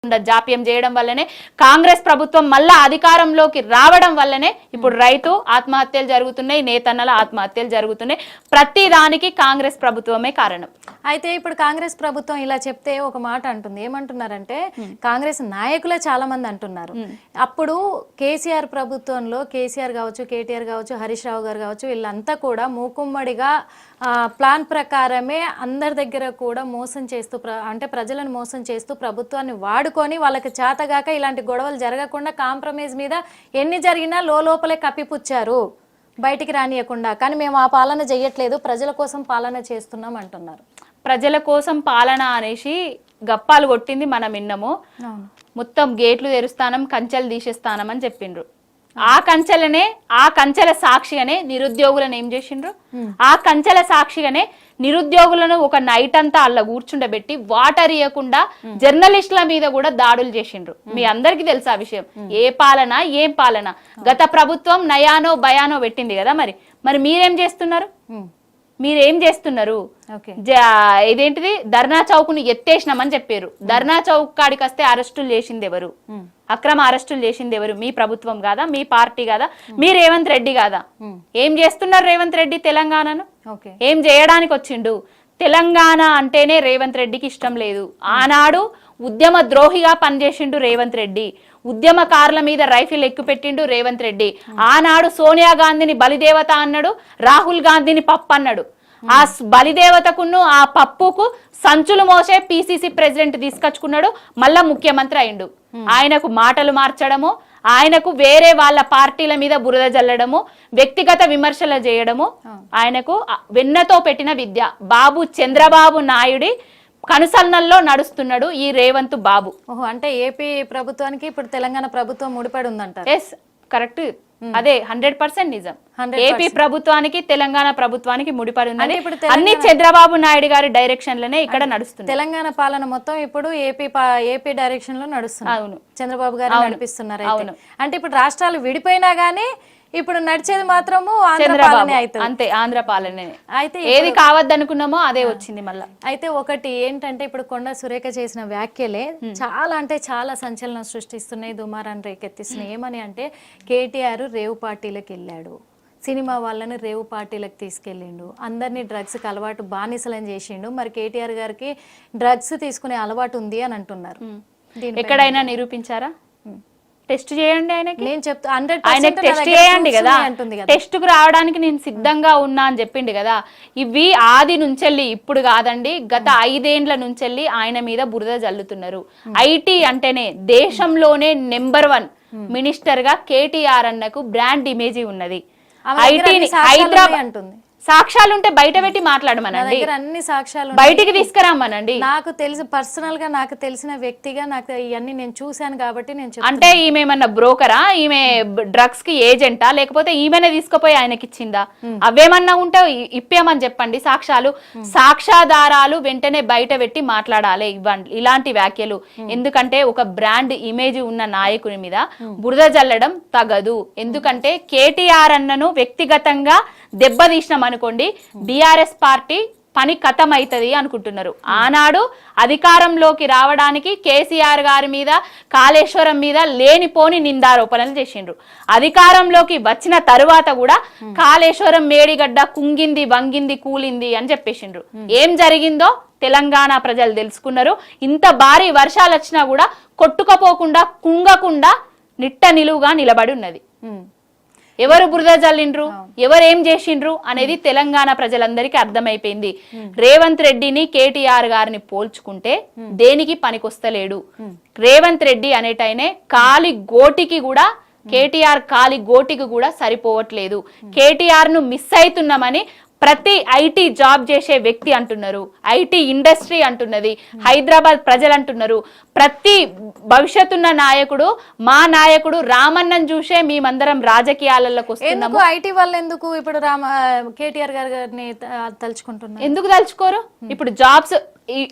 జాప్యం చేయడం వల్లనే కాంగ్రెస్ ప్రభుత్వం మళ్ళా అధికారంలోకి రావడం వల్లనే ఇప్పుడు రైతు ఆత్మహత్యలు జరుగుతున్నాయి, నేతన్నల ఆత్మహత్యలు జరుగుతున్నాయి. ప్రతి దానికి కాంగ్రెస్ ప్రభుత్వమే కారణం. అయితే ఇప్పుడు కాంగ్రెస్ ప్రభుత్వం ఇలా చెప్తే ఒక మాట అంటుంది. ఏమంటున్నారంటే కాంగ్రెస్ నాయకులే చాలా మంది అంటున్నారు. అప్పుడు కేసీఆర్ ప్రభుత్వంలో కేసీఆర్ కావచ్చు, కేటీఆర్ కావచ్చు, హరీష్ రావు గారు కావచ్చు, వీళ్ళంతా కూడా మూకుమ్మడిగా ప్లాన్ ప్రకారమే అందరి దగ్గర కూడా మోసం చేస్తూ అంటే ప్రజలను మోసం చేస్తూ ప్రభుత్వాన్ని వాడుకొని వాళ్ళకి చేతగాక ఇలాంటి గొడవలు జరగకుండా కాంప్రమైజ్ మీద ఎన్ని జరిగినా లోపలే కప్పిపుచ్చారు, బయటికి రానియకుండా. కానీ మేము ఆ పాలన చేయట్లేదు, ప్రజల కోసం పాలన చేస్తున్నాం అంటున్నారు. ప్రజల కోసం పాలన అనేసి గప్పాలు కొట్టింది మనం విన్నాము. మొత్తం గేట్లు తెరుస్తానం, కంచెలు తీసేస్తానం అని చెప్పిండ్రు. ఆ కంచెల సాక్షిగానే నిరుద్యోగులను ఏం చేసిండ్రు, ఆ కంచెల సాక్షిగానే నిరుద్యోగులను ఒక నైట్ అంతా అలా కూర్చుండబెట్టి వాటర్ ఇవ్వకుండా జర్నలిస్టుల మీద కూడా దాడులు చేసిండ్రు. మీ అందరికి తెలుసు ఆ విషయం. ఏ పాలన ఏం పాలన. గత ప్రభుత్వం నయానో భయానో పెట్టింది కదా, మరి మీరేం చేస్తున్నారు? ఇదేంటిది ధర్నా చౌక్ ను ఎత్తేసినామని చెప్పారు. ధర్నా చౌక్ కాడికి వస్తే అరెస్టులు చేసింది ఎవరు? అక్రమ అరెస్టులు చేసింది ఎవరు? మీ ప్రభుత్వం కాదా? మీ పార్టీ కాదా? మీ రేవంత్ రెడ్డి కాదా? ఏం చేస్తున్నారు రేవంత్ రెడ్డి తెలంగాణను? ఏం చేయడానికి వచ్చిండు? తెలంగాణ అంటేనే రేవంత్ రెడ్డికి ఇష్టం లేదు. ఆనాడు ఉద్యమ ద్రోహిగా పనిచేసిండు రేవంత్ రెడ్డి. ఉద్యమకారుల మీద రైఫిల్ ఎక్కుపెట్టిండు రేవంత్ రెడ్డి. ఆనాడు సోనియా గాంధీని బలిదేవత అన్నాడు, రాహుల్ గాంధీని పప్పు అన్నాడు. ఆ బలిదేవతకును ఆ పప్పుకు సంచులు మోసే పిసిసి ప్రెసిడెంట్ తీసుకొచ్చుకున్నాడు. మళ్ళా ముఖ్యమంత్రి అయిండు. ఆయనకు మాటలు మార్చడము, ఆయనకు వేరే వాళ్ళ పార్టీల మీద బురద జల్లడము, వ్యక్తిగత విమర్శలు చేయడము ఆయనకు వెన్నతో పెట్టిన విద్య. బాబు చంద్రబాబు నాయుడి కనుసన్నల్లో నడుస్తున్నాడు ఈ రేవంత్ బాబు. అంటే ఏపీ ప్రభుత్వానికి ఇప్పుడు తెలంగాణ ప్రభుత్వం ముడిపడి ఉందంట. Yes, correct. అదే 100% నిజం. ఏపీ ప్రభుత్వానికి తెలంగాణ ప్రభుత్వానికి ముడిపడి ఉన్నది. అన్ని చంద్రబాబు నాయుడు గారి డైరెక్షన్ లోనే ఇక్కడ నడుస్తుంది. తెలంగాణ పాలన మొత్తం ఇప్పుడు ఏపీ డైరెక్షన్ లో నడుస్తుంది. అవును, చంద్రబాబు గారు నడిపిస్తున్నారు. అవును, అంటే ఇప్పుడు రాష్ట్రాలు విడిపోయినా గానీ ఇప్పుడు నడిచేది మాత్రము అంతే, ఆంధ్ర పాలనే. అయితే ఏది కావద్దనుకున్నామో అదే వచ్చింది మళ్ళా. అయితే ఒకటి ఏంటంటే ఇప్పుడు కొండా సురేఖ చేసిన వ్యాఖ్యలే చాలా అంటే చాలా సంచలనం సృష్టిస్తున్నాయి, దుమారాన్ని రేకెత్తిస్తున్నాయి. ఏమని అంటే కేటీఆర్ రేవు పార్టీలకు వెళ్ళాడు, సినిమా వాళ్ళని రేవు పార్టీలకు తీసుకెళ్ళిండు, అందరినీ డ్రగ్స్కి అలవాటు బానిసలని చేసిండు. మరి కేటీఆర్ గారికి డ్రగ్స్ తీసుకునే అలవాటు ఉంది అని అంటున్నారు. ఎక్కడైనా నిరూపించారా? టెస్ట్ చేయండి ఆయనకి. నేను చెప్తా ఆయనకి టెస్ట్ చేయండి కదా. టెస్ట్ కు రావడానికి నేను సిద్ధంగా ఉన్నా అని చెప్పిండు కదా. ఇవి ఆది నుంచెల్లి ఇప్పుడు కాదండి, గత 5 ఏండ్ల నుంచెల్లి ఆయన మీద బురద జల్లుతున్నారు. ఐటీ అంటేనే దేశంలోనే నెంబర్ 1 మినిస్టర్ గా కేటీఆర్ అన్నకు బ్రాండ్ ఇమేజ్ ఉన్నది. ఐటీని హైదరాబాద్ అంటుంది. సాక్ష్యాలు ఉంటే బయట పెట్టి మాట్లాడమనండి, అన్ని సాక్ష్యాలు బయటికి తీసుకురామనండి. నాకు తెలిసి పర్సనల్ గా నాకు తెలిసిన వ్యక్తిగా నాకు ఇవన్నీ నేను చూశాను కాబట్టి నేను అంటే ఈమె ఏమన్నా బ్రోకరా, ఈమె డ్రగ్స్ కి ఏజెంటా, లేకపోతే ఈమెనే తీసుకుపోయి ఆయనకి ఇచ్చిందా? అవేమన్నా ఉంటే ఇప్పేమని చెప్పండి సాక్ష్యాలు. సాక్ష్యాధారాలు వెంటనే బయట పెట్టి మాట్లాడాలి ఇవ్వండి ఇలాంటి వ్యాఖ్యలు. ఎందుకంటే ఒక బ్రాండ్ ఇమేజ్ ఉన్న నాయకుని మీద బురద జల్లడం తగదు. ఎందుకంటే కేటీఆర్ అన్నను వ్యక్తిగతంగా దెబ్బతీసినాం అనుకోండి, బీఆర్ఎస్ పార్టీ పని ఖతం అవుతుంది అనుకుంటున్నారు. ఆనాడు అధికారంలోకి రావడానికి కేసీఆర్ గారి మీద, కాళేశ్వరం మీద లేనిపోని నిందారోపణలు చేసిండ్రు. అధికారంలోకి వచ్చిన తరువాత కూడా కాళేశ్వరం మేడిగడ్డ కుంగింది, వంగింది, కూలింది అని చెప్పేసిండ్రు. ఏం జరిగిందో తెలంగాణ ప్రజలు తెలుసుకున్నారు. ఇంత భారీ వర్షాలు వచ్చినా కూడా కొట్టుకపోకుండా, కుంగకుండా నిట్ట నిలువుగా నిలబడి ఉన్నది. ఎవరు బురద జల్లిండ్రు, ఎవరేం చేసిండ్రు అనేది తెలంగాణ ప్రజలందరికీ అర్థమైపోయింది. రేవంత్ రెడ్డిని కేటీఆర్ గారిని పోల్చుకుంటే దేనికి పనికొస్తలేడు. రేవంత్ రెడ్డి అనేటైనే కాలి గోటికి కూడా, కేటీఆర్ కాలి గోటికి కూడా సరిపోవట్లేదు. కేటీఆర్ ను మిస్ అవుతున్నామని ప్రతి ఐటీ జాబ్ చేసే వ్యక్తి అంటున్నారు, ఐటీ ఇండస్ట్రీ అంటున్నది, హైదరాబాద్ ప్రజలు అంటున్నారు. ప్రతి భవిష్యత్తున్న నాయకుడు, మా నాయకుడు రామన్నను చూసే మేమందరం రాజకీయాలలోకి వస్తున్నాము. ఐటీ వాళ్ళు ఎందుకు ఇప్పుడు కేటీఆర్ గారిని తలుచుకుంటున్నారు? ఎందుకు తలుచుకోరు? ఇప్పుడు జాబ్స్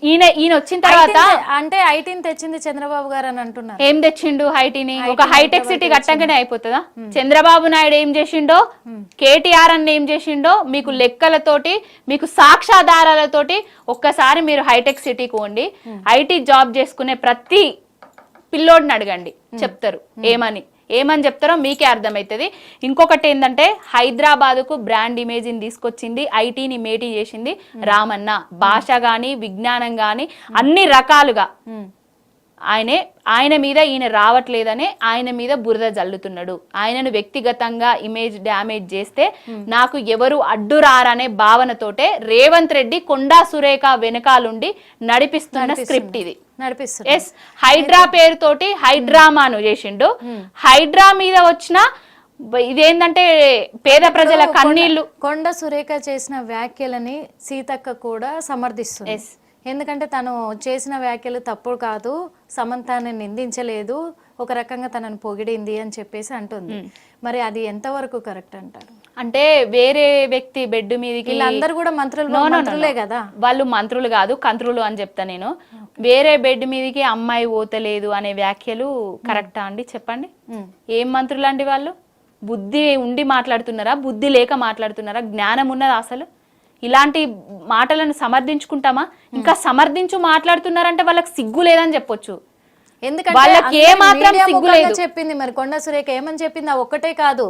ఈయన వచ్చిన తర్వాత అంటే ఐటీని తెచ్చింది చంద్రబాబు గారు అని అంటున్నారు. ఏం తెచ్చిండు ఐటీని? ఒక హైటెక్ సిటీ కట్టంగానే అయిపోతుందా? చంద్రబాబు నాయుడు ఏం చేసిండో, కేటీఆర్ అన్న ఏం చేసిండో మీకు లెక్కలతోటి, మీకు సాక్ష్యాధారాలతోటి ఒక్కసారి మీరు హైటెక్ సిటీకి పోండి. ఐటీ జాబ్ చేసుకునే ప్రతి పిల్లోడిని అడగండి చెప్తారు ఏమని చెప్తారో మీకే అర్థమవుతుంది. ఇంకొకటి ఏంటంటే హైదరాబాద్కు బ్రాండ్ ఇమేజ్ని తీసుకొచ్చింది, ఐటీని మేటీ చేసింది రామన్న. భాష గాని విజ్ఞానం గాని అన్ని రకాలుగా ఆయన మీద ఈయన రావట్లేదనే ఆయన మీద బురద జల్లుతున్నాడు. ఆయనను వ్యక్తిగతంగా ఇమేజ్ డ్యామేజ్ చేస్తే నాకు ఎవరు అడ్డు రారనే భావనతోటే రేవంత్ రెడ్డి కొండా సురేఖ వెనకాలుండి నడిపిస్తున్న స్క్రిప్ట్ ఇది. ఎస్, హైడ్రా పేరుతోటి హైడ్రామాను చేసిండు. హైడ్రా మీద వచ్చిన ఇదేంటంటే పేద ప్రజల కన్నీళ్లు. కొండ సురేఖ చేసిన వ్యాఖ్యలని సీతక్క కూడా సమర్థిస్తుంది. ఎందుకంటే తను చేసిన వ్యాఖ్యలు తప్పుడు కాదు, సమంతాన్ని నిందించలేదు, ఒక రకంగా తనను పొగిడింది అని చెప్పేసి అంటుంది. మరి అది ఎంతవరకు కరెక్ట్ అంటారు? అంటే వేరే వ్యక్తి బెడ్ మీదకి వీళ్ళందరూ కూడా మంత్రులే కదా. వాళ్ళు మంత్రులు కాదు, కంత్రులు అని చెప్తా నేను. వేరే బెడ్ మీదకి అమ్మాయి పోతలేదు అనే వ్యాఖ్యలు కరెక్టా అండి? చెప్పండి. ఏం మంత్రులు అండి వాళ్ళు? బుద్ధి ఉండి మాట్లాడుతున్నారా, బుద్ధి లేక మాట్లాడుతున్నారా, జ్ఞానం ఉన్నదా అసలు? ఇలాంటి మాటలను సమర్థించుకుంటామా? ఇంకా సమర్థించు మాట్లాడుతున్నారంటే వాళ్ళకి సిగ్గు లేదని చెప్పొచ్చు. ఎందుకంటే వాళ్ళకి ఏ మాత్రం సిగ్గు లేదు చెప్పింది. మరి కొండ సురేఖ ఏమని చెప్పింది? ఆ ఒక్కటే కాదు,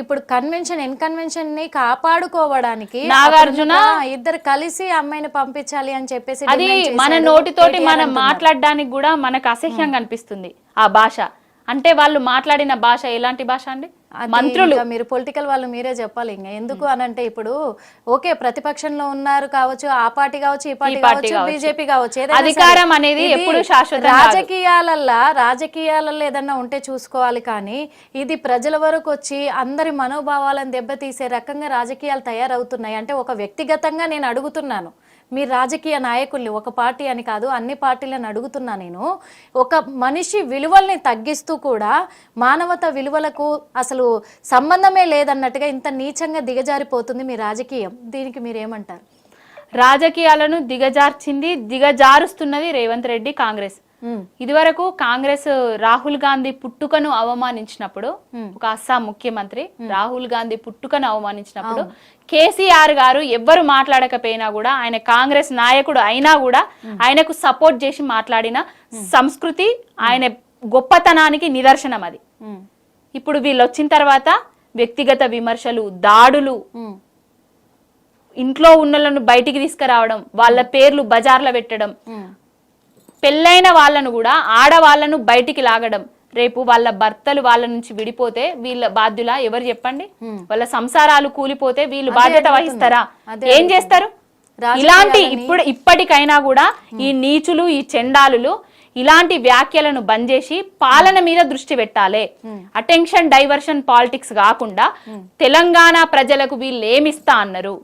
ఇప్పుడు కన్వెన్షన్ ని కాపాడుకోవడానికి నాగార్జున ఇద్దరు కలిసి అమ్మాయిని పంపించాలి అని చెప్పేసి అది మన నోటితోటి మనం మాట్లాడడానికి కూడా మనకు అసహ్యంగా అనిపిస్తుంది. ఆ భాష అంటే వాళ్ళు మాట్లాడిన భాష ఎలాంటి భాష అండి? మంత్రులు. మీరు పొలిటికల్ వాళ్ళు మీరే చెప్పాలి. ఇంకా ఎందుకు అనంటే ఇప్పుడు ఓకే ప్రతిపక్షంలో ఉన్నారు కావచ్చు, ఆ పార్టీ కావచ్చు, ఈ పార్టీ కావచ్చు, బీజేపీ కావచ్చు, అధికారం అనేది ఎప్పుడు శాశ్వతం. రాజకీయాలలో ఏదన్నా ఉంటే చూసుకోవాలి, కానీ ఇది ప్రజల వరకు వచ్చి అందరి మనోభావాలను దెబ్బతీసే రకంగా రాజకీయాలు తయారవుతున్నాయి. అంటే ఒక వ్యక్తిగతంగా నేను అడుగుతున్నాను, మీ రాజకీయ నాయకుల్ని, ఒక పార్టీ అని కాదు అన్ని పార్టీలను అడుగుతున్నా నేను, ఒక మనిషి విలువల్ని తగ్గిస్తూ కూడా మానవత విలువలకు అసలు సంబంధమే లేదన్నట్టుగా ఇంత నీచంగా దిగజారిపోతుంది మీ రాజకీయం. దీనికి మీరేమంటారు? రాజకీయాలను దిగజారుస్తున్నది రేవంత్ రెడ్డి, కాంగ్రెస్. ఇదివరకు కాంగ్రెస్ రాహుల్ గాంధీ పుట్టుకను అవమానించినప్పుడు, ఒక అస్సాం ముఖ్యమంత్రి రాహుల్ గాంధీ పుట్టుకను అవమానించినప్పుడు కేసీఆర్ గారు ఎవ్వరు మాట్లాడకపోయినా కూడా, ఆయన కాంగ్రెస్ నాయకుడు అయినా కూడా ఆయనకు సపోర్ట్ చేసి మాట్లాడిన సంస్కృతి ఆయన గొప్పతనానికి నిదర్శనం అది. ఇప్పుడు వీళ్ళు వచ్చిన తర్వాత వ్యక్తిగత విమర్శలు, దాడులు, ఇంట్లో ఉన్నలను బయటికి తీసుకురావడం, వాళ్ళ పేర్లు బజార్లో పెట్టడం, పెళ్ళైన వాళ్ళను కూడా ఆడవాళ్లను బయటికి లాగడం. రేపు వాళ్ళ భర్తలు వాళ్ళ నుంచి విడిపోతే వీళ్ళ బాధ్యుల ఎవరు చెప్పండి? వాళ్ళ సంసారాలు కూలిపోతే వీళ్ళు బాధ్యత వహిస్తారా? ఏం చేస్తారు? ఇలాంటి ఇప్పటికైనా కూడా ఈ నీచులు, ఈ చెండాలులు ఇలాంటి వ్యాఖ్యలను బంద్ చేసి పాలన మీద దృష్టి పెట్టాలి. అటెన్షన్ డైవర్షన్ పాలిటిక్స్ కాకుండా తెలంగాణ ప్రజలకు వీళ్ళు ఏమిస్తా అన్నారు,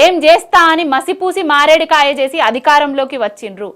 ఏం చేస్తా అని మసిపూసి మారేడుకాయ చేసి అధికారంలోకి వచ్చిండ్రు.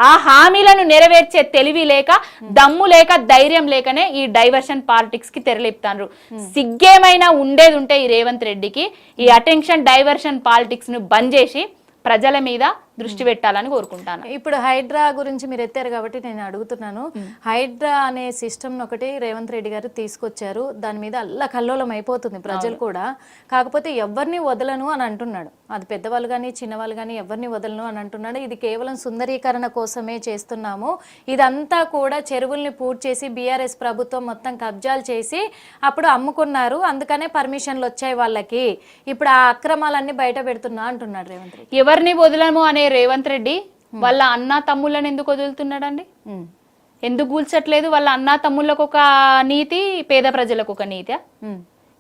ఆ హామీలను నెరవేర్చే తెలివి లేక, దమ్ము లేక, ధైర్యం లేకనే ఈ డైవర్షన్ పాలిటిక్స్ కి తెరలేపుతాండ్రు. సిగ్గేమైనా ఉండేది ఉంటే ఈ రేవంత్ రెడ్డికి ఈ అటెన్షన్ డైవర్షన్ పాలిటిక్స్ ను బంద్ చేసి ప్రజల మీద దృష్టి పెట్టాలని కోరుకుంటాను. ఇప్పుడు హైడ్రా గురించి మీరు ఎత్తారు కాబట్టి నేను అడుగుతున్నాను. హైడ్రా అనే సిస్టమ్ ఒకటి రేవంత్ రెడ్డి గారు తీసుకొచ్చారు, దాని మీద అల్లకల్లోలం అయిపోతుంది ప్రజలు కూడా. కాకపోతే ఎవరిని వదలను అని అంటున్నాడు, అది పెద్దవాళ్ళు కానీ చిన్నవాళ్ళు కానీ ఎవరిని వదలను అని అంటున్నాడు. ఇది కేవలం సుందరీకరణ కోసమే చేస్తున్నాము, ఇదంతా కూడా చెరువుల్ని పూర్తి చేసి బీఆర్ఎస్ ప్రభుత్వం మొత్తం కబ్జాలు చేసి అప్పుడు అమ్ముకున్నారు, అందుకనే పర్మిషన్లు వచ్చాయి వాళ్ళకి, ఇప్పుడు ఆ అక్రమాలన్నీ బయట పెడుతున్నా అంటున్నాడు రేవంత్ రెడ్డి. ఎవరిని వదలము అనే రేవంత్ రెడ్డి వాళ్ళ అన్నా తమ్ముళ్ళని ఎందుకు వదులుతున్నాడండి? ఎందుకు కూల్చట్లేదు? వాళ్ళ అన్నా తమ్ముళ్ళకు ఒక నీతి, పేద ప్రజలకు ఒక నీతి.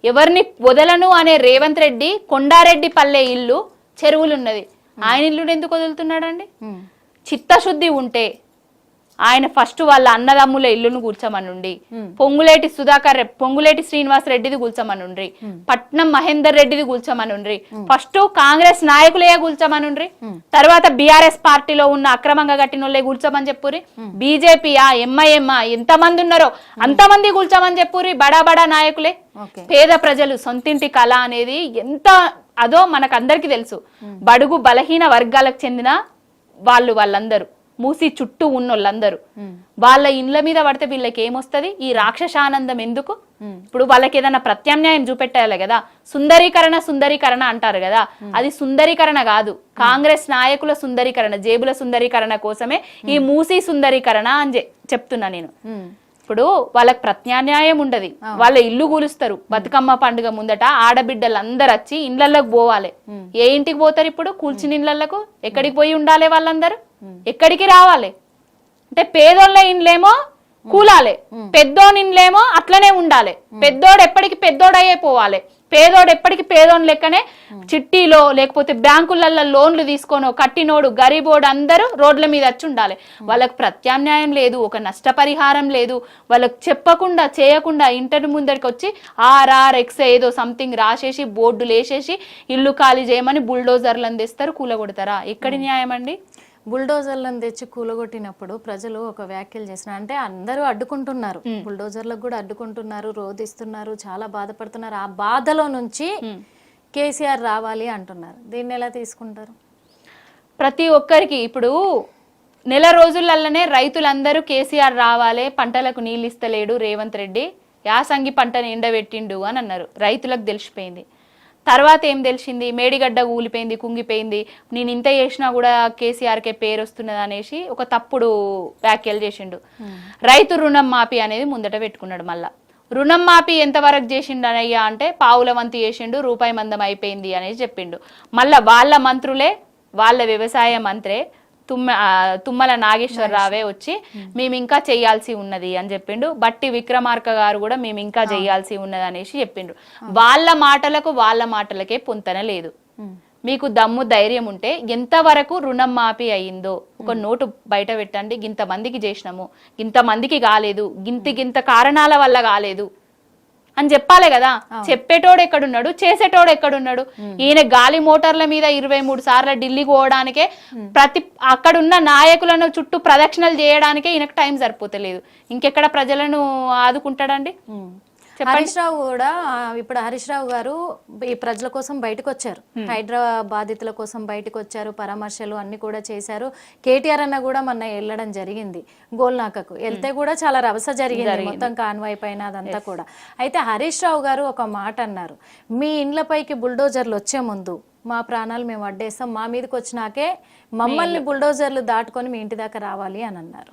ఎవరిని వదలను అనే రేవంత్ రెడ్డి కొండారెడ్డి పల్లె ఇల్లు చెరువులున్నది, ఆయన ఇల్లు ఎందుకు వదులుతున్నాడండి? చిత్తశుద్ధి ఉంటే ఆయన ఫస్ట్ వాళ్ళ అన్నదమ్ముల ఇల్లును కూర్చోమనుండి, పొంగులేటి శ్రీనివాస్ రెడ్డిది కూల్చమనుండ్రి, పట్నం మహేందర్ రెడ్డిది కూల్చమనుండ్రి, ఫస్ట్ కాంగ్రెస్ నాయకులే కూల్చమనుండ్రి, తర్వాత బీఆర్ఎస్ పార్టీలో ఉన్న అక్రమంగా కట్టిన వాళ్ళే కూల్చమని చెప్పురి, బీజేపీయా ఎంఐఎంఆ ఎంతమంది ఉన్నారో అంతమంది కూల్చమని చెప్పురి, బడా బడా నాయకులే. పేద ప్రజలు సొంతింటి కళ అనేది ఎంత అదో మనకు అందరికి తెలుసు. బడుగు బలహీన వర్గాలకు చెందిన వాళ్ళందరూ మూసి చుట్టూ ఉన్నోళ్ళందరూ వాళ్ళ ఇండ్ల మీద పడితే వీళ్ళకి ఏమొస్తుంది? ఈ రాక్షసానందం ఎందుకు? ఇప్పుడు వాళ్ళకి ఏదైనా ప్రత్యామ్నాయం చూపెట్టాలి కదా. సుందరీకరణ అంటారు కదా, అది సుందరీకరణ కాదు, కాంగ్రెస్ నాయకుల సుందరీకరణ, జేబుల సుందరీకరణ కోసమే ఈ మూసి సుందరీకరణ అని చెప్తున్నా నేను. ఇప్పుడు వాళ్ళకి ప్రత్యామ్నాయం ఉండదు, వాళ్ళ ఇల్లు కూలుస్తారు. బతుకమ్మ పండుగ ముందట ఆడబిడ్డలు అందరు వచ్చి ఇండ్లలోకి పోవాలి. ఏ ఇంటికి పోతారు ఇప్పుడు? కూల్చిన ఇండ్లకు ఎక్కడికి పోయి ఉండాలి? వాళ్ళందరూ ఎక్కడికి రావాలి? అంటే పేదోళ్ళ ఇండ్లేమో కూలాలి, పెద్దోని ఇండ్లేమో అట్లనే ఉండాలి. పెద్దోడు ఎప్పటికి పెద్దోడయ్యే పోవాలి, పేదోడు ఎప్పటికి పేదోని లెక్కనే చిట్టీలో లేకపోతే బ్యాంకులలో లోన్లు తీసుకోనో కట్టినోడు గరీబోడు అందరూ రోడ్ల మీద వచ్చి ఉండాలి. వాళ్ళకి ప్రత్యామ్నాయం లేదు, ఒక నష్టపరిహారం లేదు. వాళ్ళకి చెప్పకుండా చేయకుండా ఇంటి ముందరికి వచ్చి RRX ఏదో సంథింగ్ రాసేసి బోర్డులు వేసేసి ఇల్లు ఖాళీ చేయమని బుల్డోజర్లను తెస్తారు, కూలగొడతారా? ఎక్కడి న్యాయం అండి? బుల్డోజర్లను తెచ్చి కూలగొట్టినప్పుడు ప్రజలు ఒక వ్యాఖ్యలు చేసిన, అంటే అందరూ అడ్డుకుంటున్నారు, బుల్డోజర్లకు కూడా అడ్డుకుంటున్నారు, రోధిస్తున్నారు, చాలా బాధపడుతున్నారు. ఆ బాధలో నుంచి కేసీఆర్ రావాలి అంటున్నారు. దీన్ని ఎలా తీసుకుంటారు? ప్రతి ఒక్కరికి ఇప్పుడు నెల రోజులల్లనే రైతులందరూ కేసీఆర్ రావాలి, పంటలకు నీళ్ళు ఇస్తలేడు రేవంత్ రెడ్డి, యాసంగి పంటను ఎండబెట్టిండు అని అన్నారు. రైతులకు తెలిసిపోయింది. తర్వాత ఏం తెలిసింది? మేడిగడ్డ ఊలిపోయింది, కుంగిపోయింది, నేను ఇంత చేసినా కూడా కేసీఆర్కే పేరు వస్తున్నది అనేసి ఒక తప్పుడు వ్యాఖ్యలు చేసిండు. రైతు రుణం మాఫీ అనేది ముందట పెట్టుకున్నాడు. మళ్ళా రుణం మాఫీ ఎంతవరకు చేసిండు అనయ్యా అంటే పావుల వంతు చేసిండు, రూపాయి మందం అయిపోయింది అనేసి చెప్పిండు. మళ్ళా వాళ్ళ మంత్రులే, వాళ్ళ వ్యవసాయ మంత్రే తుమ్మల నాగేశ్వరరావే వచ్చి మేము ఇంకా చేయాల్సి ఉన్నది అని చెప్పిండు. బట్టి విక్రమార్క గారు కూడా మేము ఇంకా చేయాల్సి ఉన్నది అనేసి చెప్పిండు. వాళ్ళ మాటలకే పొంతన లేదు. మీకు దమ్ము ధైర్యం ఉంటే ఎంతవరకు రుణం మాఫీ అయ్యిందో ఒక నోటు బయట పెట్టండి. గింతమందికి చేసినాము, గింతమందికి కాలేదు, గింత కారణాల వల్ల కాలేదు అని చెప్పాలి కదా. చెప్పేటోడు ఎక్కడున్నాడు, చేసేటోడు ఎక్కడున్నాడు? ఈయన గాలి మోటార్ల మీద 23 సార్లు ఢిల్లీకి పోవడానికే, అక్కడున్న నాయకులను చుట్టూ ప్రదక్షిణలు చేయడానికే ఈయనకు టైం సరిపోతలేదు. ఇంకెక్కడ ప్రజలను ఆదుకుంటాడండి? హరీష్ రావు కూడా, ఇప్పుడు హరీష్ రావు గారు ఈ ప్రజల కోసం బయటకు వచ్చారు, హైదరాబాద్ బాధితుల కోసం బయటకు వచ్చారు, పరామర్శలు అన్ని కూడా చేశారు. కేటీఆర్ అన్న కూడా మొన్న వెళ్ళడం జరిగింది గోల్నాకకు, వెళ్తే కూడా చాలా రభస జరిగింది మొత్తం కాన్వాయ్ పైన అదంతా కూడా. అయితే హరీష్ రావు గారు ఒక మాట అన్నారు, మీ ఇండ్లపైకి బుల్డోజర్లు వచ్చే ముందు మా ప్రాణాలు మేము అడ్డేస్తాం, మా మీదకి వచ్చినాకే మమ్మల్ని బుల్డోజర్లు దాటుకొని మీ ఇంటి దాకా రావాలి అని అన్నారు.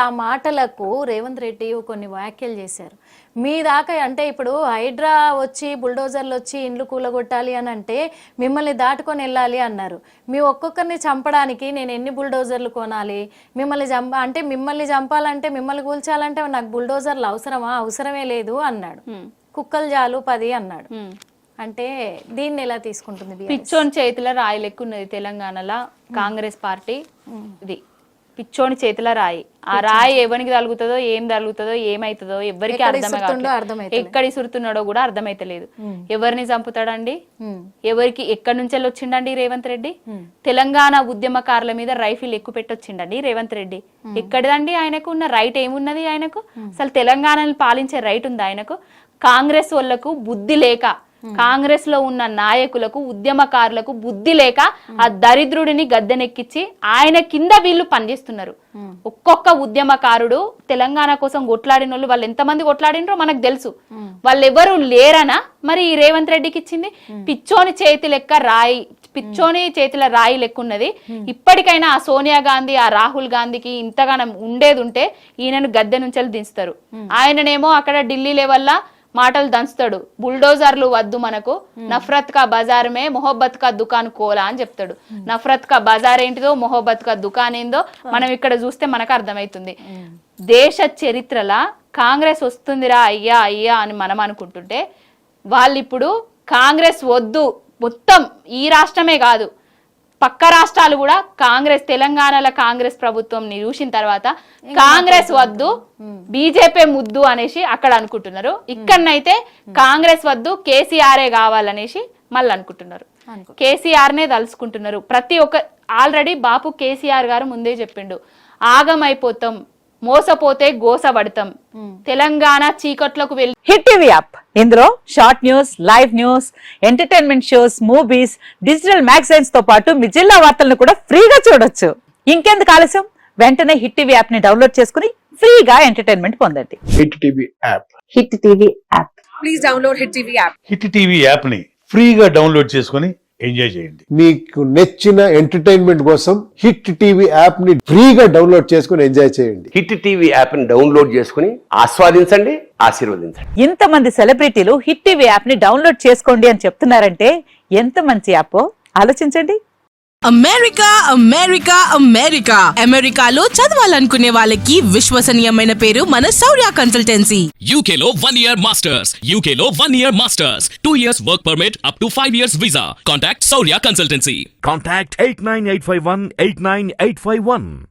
ఆ మాటలకు రేవంత్ రెడ్డి కొన్ని వ్యాఖ్యలు చేశారు. మీ దాకా అంటే ఇప్పుడు హైడ్రా వచ్చి బుల్డోజర్లు వచ్చి ఇండ్లు కూలగొట్టాలి అని అంటే మిమ్మల్ని దాటుకొని వెళ్ళాలి అన్నారు. మీ ఒక్కొక్కరిని చంపడానికి నేను ఎన్ని బుల్డోజర్లు కొనాలి? మిమ్మల్ని చంపాలంటే, మిమ్మల్ని కూల్చాలంటే నాకు బుల్డోజర్లు అవసరమా? అవసరమే లేదు అన్నాడు. కుక్కలు జాలు 10 అన్నాడు. అంటే దీన్ని ఎలా తీసుకుంటుంది? పిచ్చోని చేతిలో రాయి లెక్కున్నది తెలంగాణలో కాంగ్రెస్ పార్టీ. ఇది పిచ్చోని చేతిలో రాయి. ఆ రాయి ఎవరికి తగులుతుందో, ఏం తగులుతుందో, ఏమైతుందో ఎవరికి అర్థమే కాదు. ఎక్కడ ఇసురుతున్నాడో కూడా అర్థమైతలేదు. ఎవరిని చంపుతాడండి? ఎక్కడి నుంచి వచ్చిండండి రేవంత్ రెడ్డి? తెలంగాణ ఉద్యమకారుల మీద రైఫిల్ ఎక్కువ పెట్టొచ్చిండండి రేవంత్ రెడ్డి. ఎక్కడిదండి ఆయనకు ఉన్న రైట్? ఏమున్నది ఆయనకు? అసలు తెలంగాణని పాలించే రైట్ ఉంది ఆయనకు? కాంగ్రెస్ వాళ్ళకు బుద్ధి లేక, కాంగ్రెస్ లో ఉన్న నాయకులకు, ఉద్యమకారులకు బుద్ధి లేక ఆ దరిద్రుడిని గద్దెనెక్కించి ఆయన కింద వీళ్ళు పనిచేస్తున్నారు. ఒక్కొక్క ఉద్యమకారుడు తెలంగాణ కోసం కొట్లాడిన వాళ్ళు, వాళ్ళు ఎంతమంది కొట్లాడినరో మనకు తెలుసు. వాళ్ళెవరు లేరనా మరి ఈ రేవంత్ రెడ్డికి ఇచ్చింది? పిచ్చోని చేతిల రాయి లెక్కున్నది. ఇప్పటికైనా ఆ సోనియా గాంధీ, ఆ రాహుల్ గాంధీకి ఇంతగానం ఉండేది ఉంటే ఈయనను గద్దె నుంచి దించుతారు. ఆయననేమో అక్కడ ఢిల్లీ లెవెల్లా మాటలు దంచుతాడు. బుల్డోజర్లు వద్దు మనకు, నఫరత్ కా బజార్ మే మొహబ్బత్ కా దుకాన్ కోలా అని చెప్తాడు. నఫరత్ కా బజార్ ఏంటిదో, మొహబ్బత్ కా దుకాన్ ఏందో మనం ఇక్కడ చూస్తే మనకు అర్థమవుతుంది. దేశ చరిత్రలా కాంగ్రెస్ వస్తుందిరా అయ్యా అని మనం అనుకుంటుంటే, వాళ్ళు ఇప్పుడు కాంగ్రెస్ వద్దు, మొత్తం ఈ రాష్ట్రమే కాదు పక్క రాష్ట్రాలు కూడా కాంగ్రెస్, తెలంగాణలో కాంగ్రెస్ ప్రభుత్వం చూసిన తర్వాత కాంగ్రెస్ వద్దు, బీజేపీ ముద్దు అనేసి అక్కడ అనుకుంటున్నారు. ఇక్కడనైతే కాంగ్రెస్ వద్దు, కేసీఆరే కావాలనేసి మళ్ళీ అనుకుంటున్నారు. కేసీఆర్నే తలుసుకుంటున్నారు. ప్రతి ఒక్క ఆల్రెడీ బాపు కేసీఆర్ గారు ముందే చెప్పిండు, ఆగమైపోతాం, మోసపోతే గోసపడతాం, తెలంగాణ చీకట్లోకి వెళ్ళి. హిట్ టీవీ యాప్, ఇందులో short news, live news, entertainment shows, movies, digital magazines తో పాటు మీ జిల్లా వార్తలను కూడా ఫ్రీగా చూడొచ్చు. ఇంకెందుకు ఆలస్యం, వెంటనే హిట్ టీవీ యాప్ ని డౌన్లోడ్ చేసుకుని ఫ్రీగా ఎంటర్టైన్మెంట్ పొందండి. Hit TV app. Hit TV app. Please download Hit TV app. Hit TV app ని ఫ్రీగా డౌన్లోడ్ చేసుకొని ఎంజాయ్ చేయండి. మీకు నచ్చిన ఎంటర్టైన్మెంట్ కోసం హిట్ టీవీ యాప్ ని ఫ్రీగా డౌన్లోడ్ చేసుకుని ఎంజాయ్ చేయండి. హిట్ టీవీ యాప్ ని డౌన్లోడ్ చేసుకుని ఆస్వాదించండి, ఆశీర్వదించండి. ఇంతమంది సెలబ్రిటీలు హిట్ టీవీ యాప్ ని డౌన్లోడ్ చేసుకోండి అని చెప్తున్నారంటే ఎంత మంచి యాప్ ఆలోచించండి. అమెరికా అమెరికా అమెరికా అమెరికాలో చదవాలనుకునే వాళ్ళకి విశ్వసనీయమైన పేరు మన శౌర్య consultancy. UK Law 1 Year Masters. UK Law 1 Year Masters. 2 years work permit up to 5 years visa. Contact Saurya Consultancy. Contact 89851 89851.